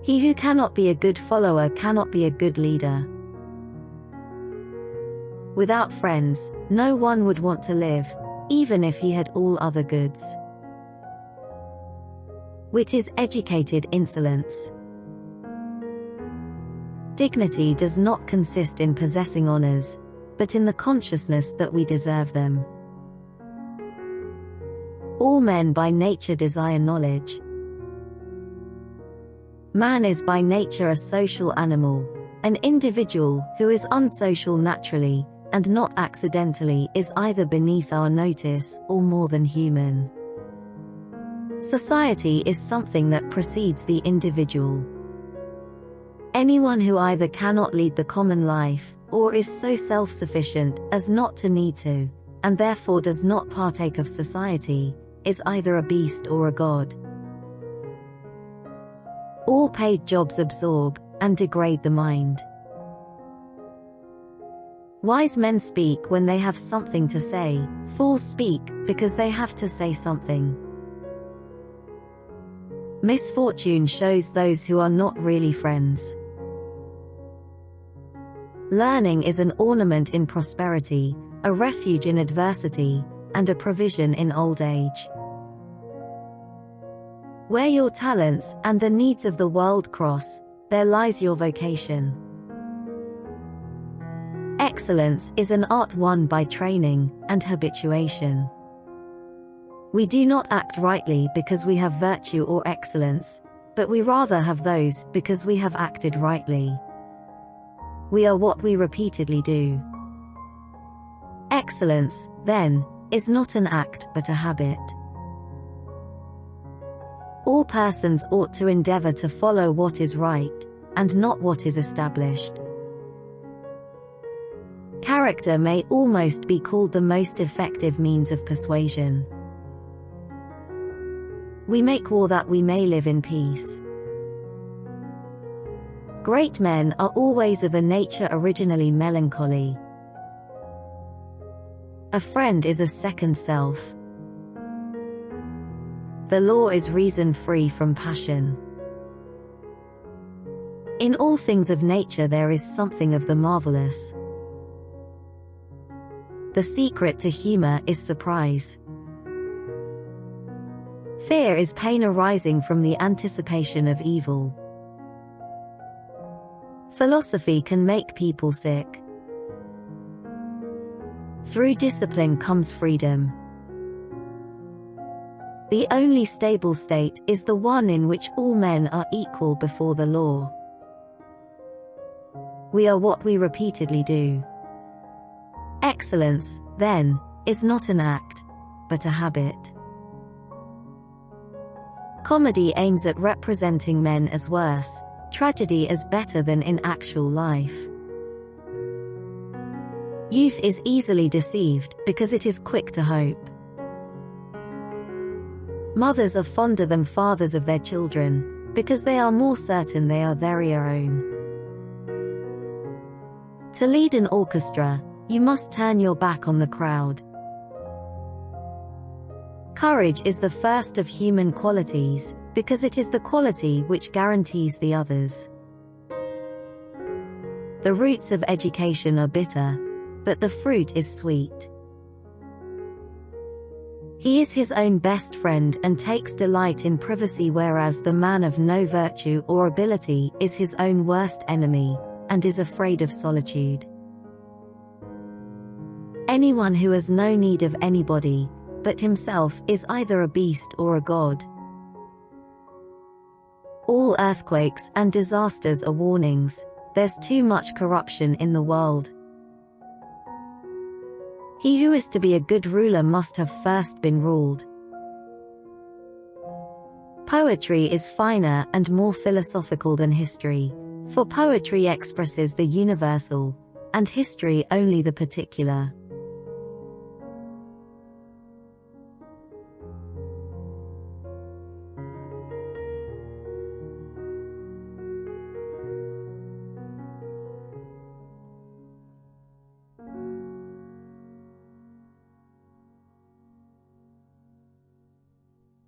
He who cannot be a good follower cannot be a good leader. Without friends, no one would want to live, even if he had all other goods. Wit is educated insolence. Dignity does not consist in possessing honors, but in the consciousness that we deserve them. All men by nature desire knowledge. Man is by nature a social animal. An individual who is unsocial naturally, and not accidentally, is either beneath our notice or more than human. Society is something that precedes the individual. Anyone who either cannot lead the common life, or is so self-sufficient as not to need to, and therefore does not partake of society, is either a beast or a god. All paid jobs absorb and degrade the mind. Wise men speak when they have something to say, fools speak because they have to say something. Misfortune shows those who are not really friends. Learning is an ornament in prosperity, a refuge in adversity, and a provision in old age. Where your talents and the needs of the world cross, there lies your vocation. Excellence is an art won by training and habituation. We do not act rightly because we have virtue or excellence, but we rather have those because we have acted rightly. We are what we repeatedly do. Excellence, then, is not an act but a habit. All persons ought to endeavor to follow what is right, and not what is established. Character may almost be called the most effective means of persuasion. We make war that we may live in peace. Great men are always of a nature originally melancholy. A friend is a second self. The law is reason free from passion. In all things of nature there is something of the marvelous. The secret to humor is surprise. Fear is pain arising from the anticipation of evil. Philosophy can make people sick. Through discipline comes freedom. The only stable state is the one in which all men are equal before the law. We are what we repeatedly do. Excellence, then, is not an act, but a habit. Comedy aims at representing men as worse, tragedy as better than in actual life. Youth is easily deceived because it is quick to hope. Mothers are fonder than fathers of their children, because they are more certain they are their own. To lead an orchestra, you must turn your back on the crowd. Courage is the first of human qualities, because it is the quality which guarantees the others. The roots of education are bitter, but the fruit is sweet. He is his own best friend and takes delight in privacy, whereas the man of no virtue or ability is his own worst enemy, and is afraid of solitude. Anyone who has no need of anybody but himself is either a beast or a god. All earthquakes and disasters are warnings. There's too much corruption in the world. He who is to be a good ruler must have first been ruled. Poetry is finer and more philosophical than history, for poetry expresses the universal, and history only the particular.